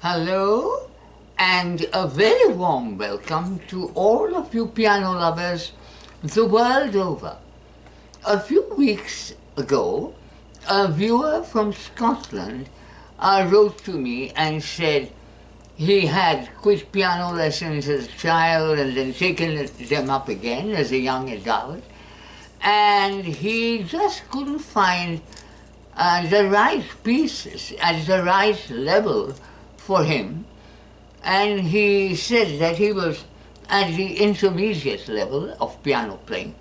Hello, and a very warm welcome to all of you piano lovers the world over. A few weeks ago, a viewer from Scotland wrote to me and said he had quit piano lessons as a child and then taken them up again as a young adult, and he just couldn't find the right pieces at the right level for him, and he said that he was at the intermediate level of piano playing.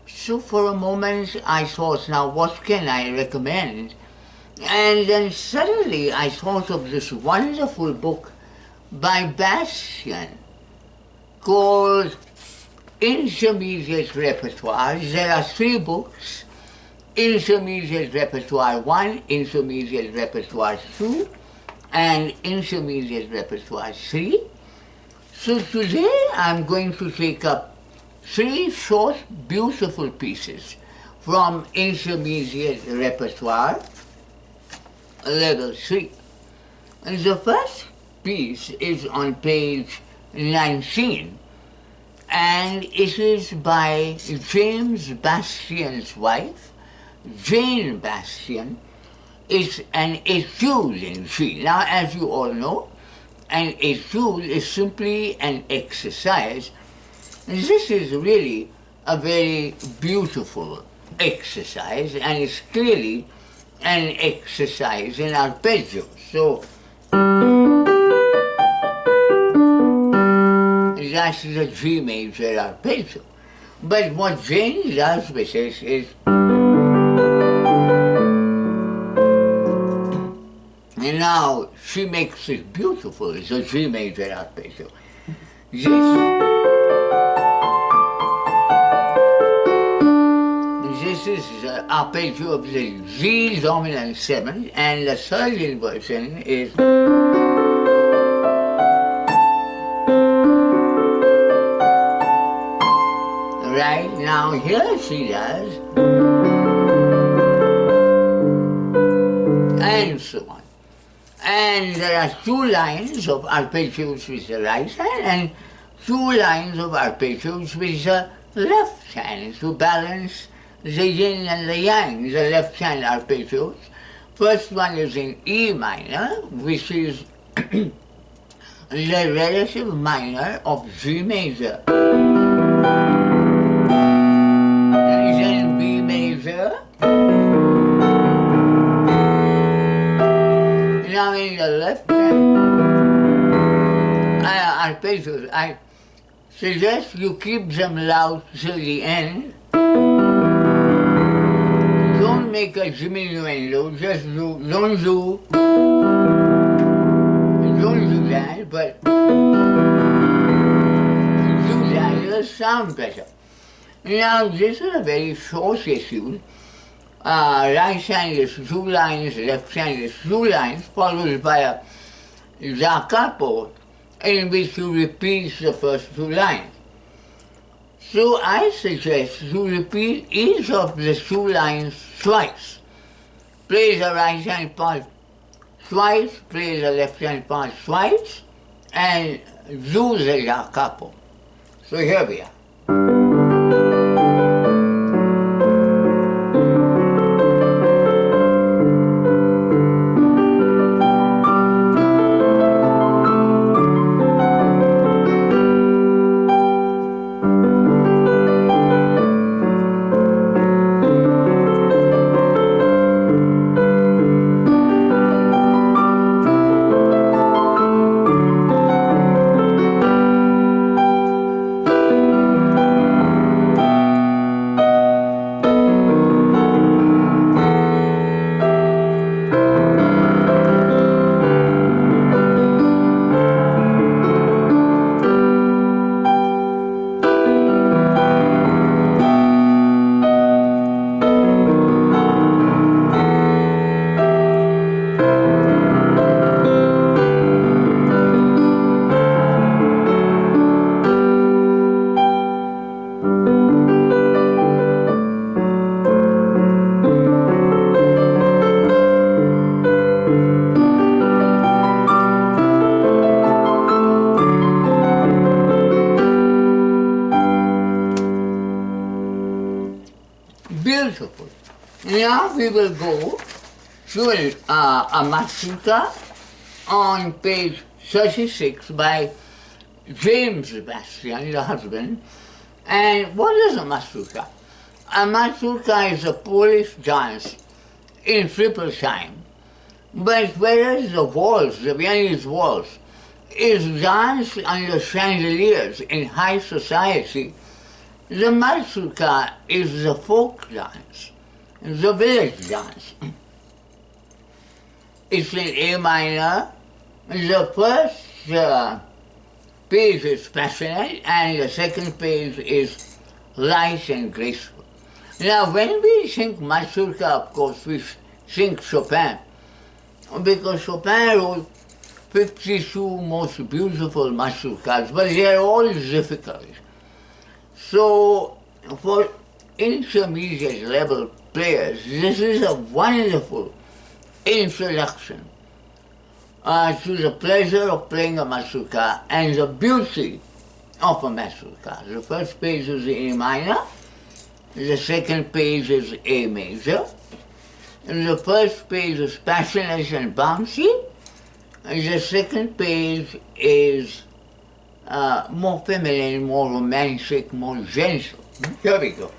So for a moment I thought, now what can I recommend? And then suddenly I thought of this wonderful book by Bastien called Intermediate Repertoire. There are 3 books: Intermediate Repertoire 1, Intermediate Repertoire 2, and Intermediate Repertoire 3. So today I'm going to take up 3 short, beautiful pieces from Intermediate Repertoire Level 3. And the first piece is on page 19, and it is by James Bastien's wife, Jane Bastien. It's an etude in G. Now, as you all know, an etude is simply an exercise. And this is really a very beautiful exercise, and it's clearly an exercise in arpeggio. So that's the G major arpeggio. But what Jane does with this is, and now she makes it beautiful, it's a G major arpeggio. This is the arpeggio of the G dominant 7, and the third inversion is right. Now here she does, and so on. And there are 2 lines of arpeggios with the right hand and 2 lines of arpeggios with the left hand to balance the yin and the yang, the left hand arpeggios. First one is in E minor, which is the relative minor of G major. Then B major. Now in the left hand arpeggios, I suggest you keep them loud till the end. Don't make a diminuendo, just don't do that, but do that, it'll sound better. Now this is a very short etude. Right hand is 2 lines, left hand is 2 lines, followed by a da capo, in which you repeat the first 2 lines. So I suggest you repeat each of the 2 lines twice. Play the right hand part twice, play the left hand part twice, and do the da capo. So here we are. Beautiful. Now we will go to a Mazurka on page 36 by James Bastien, the husband. And what is a Mazurka? A Mazurka is a Polish dance in triple time. But whereas the waltz, the Viennese waltz, is danced under chandeliers in high society, the Mazurka is the folk dance, the village dance. It's in A minor. The first page is passionate and the second page is light and graceful. Now when we sing Mazurka, of course, we sing Chopin, because Chopin wrote 52 most beautiful Mazurkas, but they are all difficult. So for intermediate level players, this is a wonderful introduction to the pleasure of playing a Mazurka and the beauty of a Mazurka. The first page is A minor, the second page is A major, and the first page is passionate and bouncy, and the second page is more feminine, more romantic, more gentle. Here we go.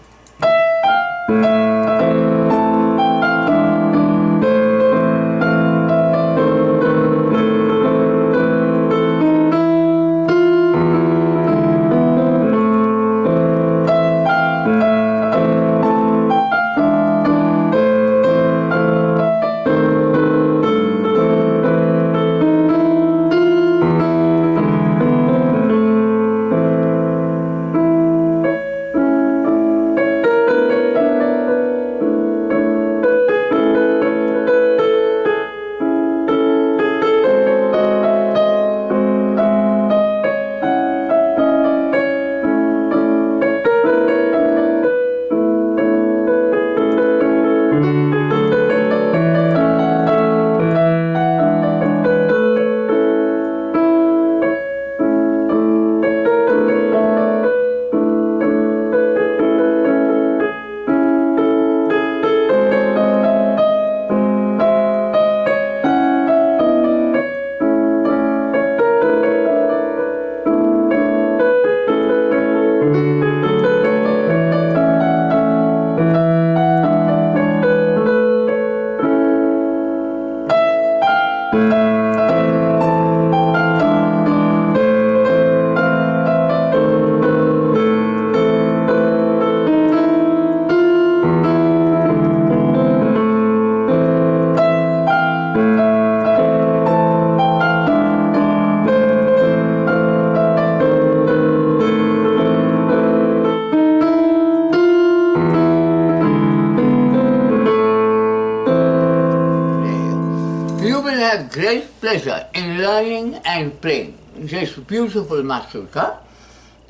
Great pleasure in learning and playing this beautiful Mazurka,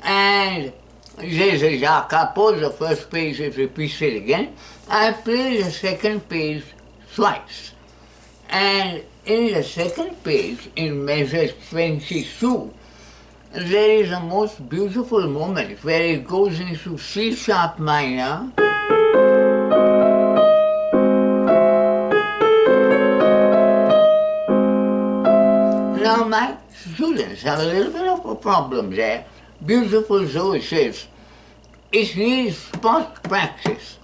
and this is a capo. The first page is repeated again. I play the second page twice, and in the second page, in measure 22, there is a most beautiful moment where it goes into C sharp minor, Now my students have a little bit of a problem there. Beautiful though it is, it needs spot practice.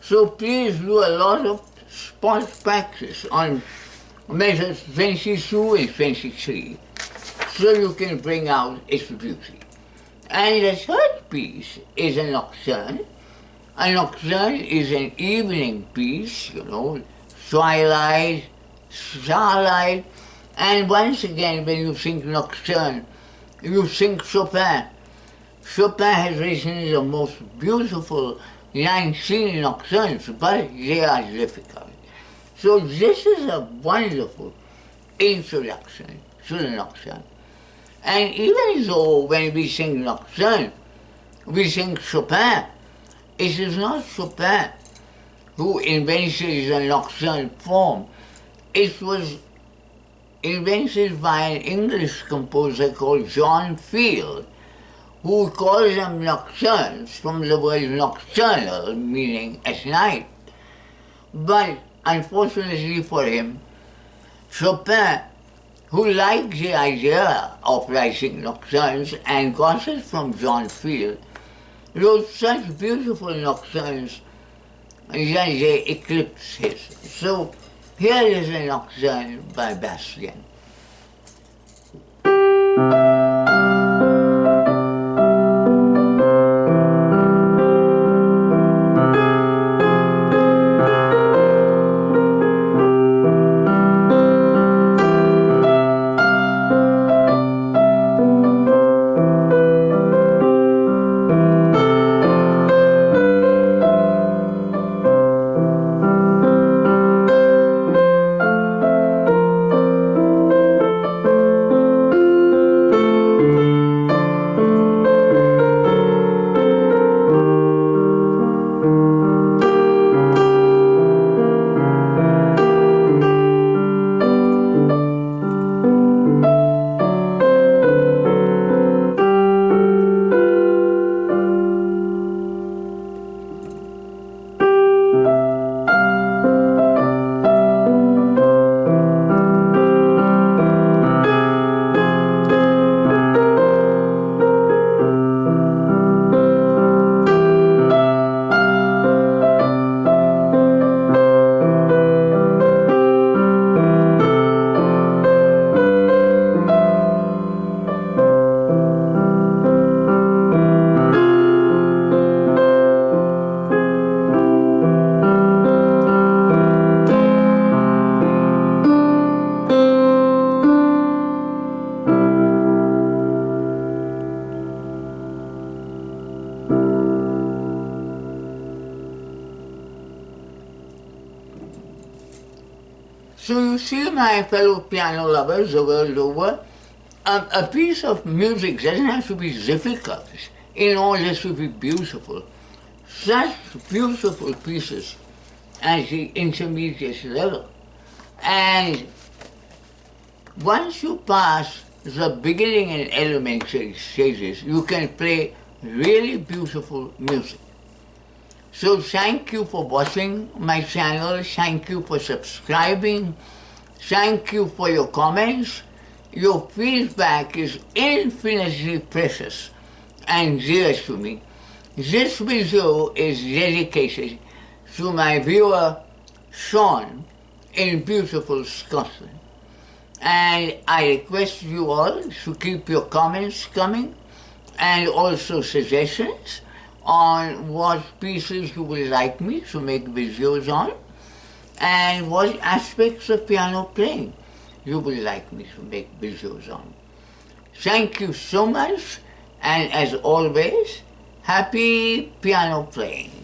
So please do a lot of spot practice on measures 22 and 23 so you can bring out its beauty. And the third piece is a nocturne. A nocturne is an evening piece, you know, twilight, starlight, and once again when you think nocturne, you think Chopin. Chopin has written the most beautiful 19 nocturnes, but they are difficult. So this is a wonderful introduction to the nocturne. And even though when we sing nocturne, we sing Chopin, it is not Chopin who invented the nocturne form. It was invented by an English composer called John Field, who calls them nocturnes from the word nocturnal, meaning at night. But unfortunately for him, Chopin, who liked the idea of writing nocturnes and got it from John Field, wrote such beautiful nocturnes that they eclipsed his. So here is a nocturne by Bastien. So you see, my fellow piano lovers the world over, a piece of music doesn't have to be difficult in order to be beautiful. Such beautiful pieces at the intermediate level. And once you pass the beginning and elementary stages, you can play really beautiful music. So thank you for watching my channel, thank you for subscribing, thank you for your comments. Your feedback is infinitely precious and dear to me. This video is dedicated to my viewer, Sean, in beautiful Scotland. And I request you all to keep your comments coming and also suggestions on what pieces you would like me to make videos on and what aspects of piano playing you would like me to make videos on. Thank you so much, and as always, happy piano playing.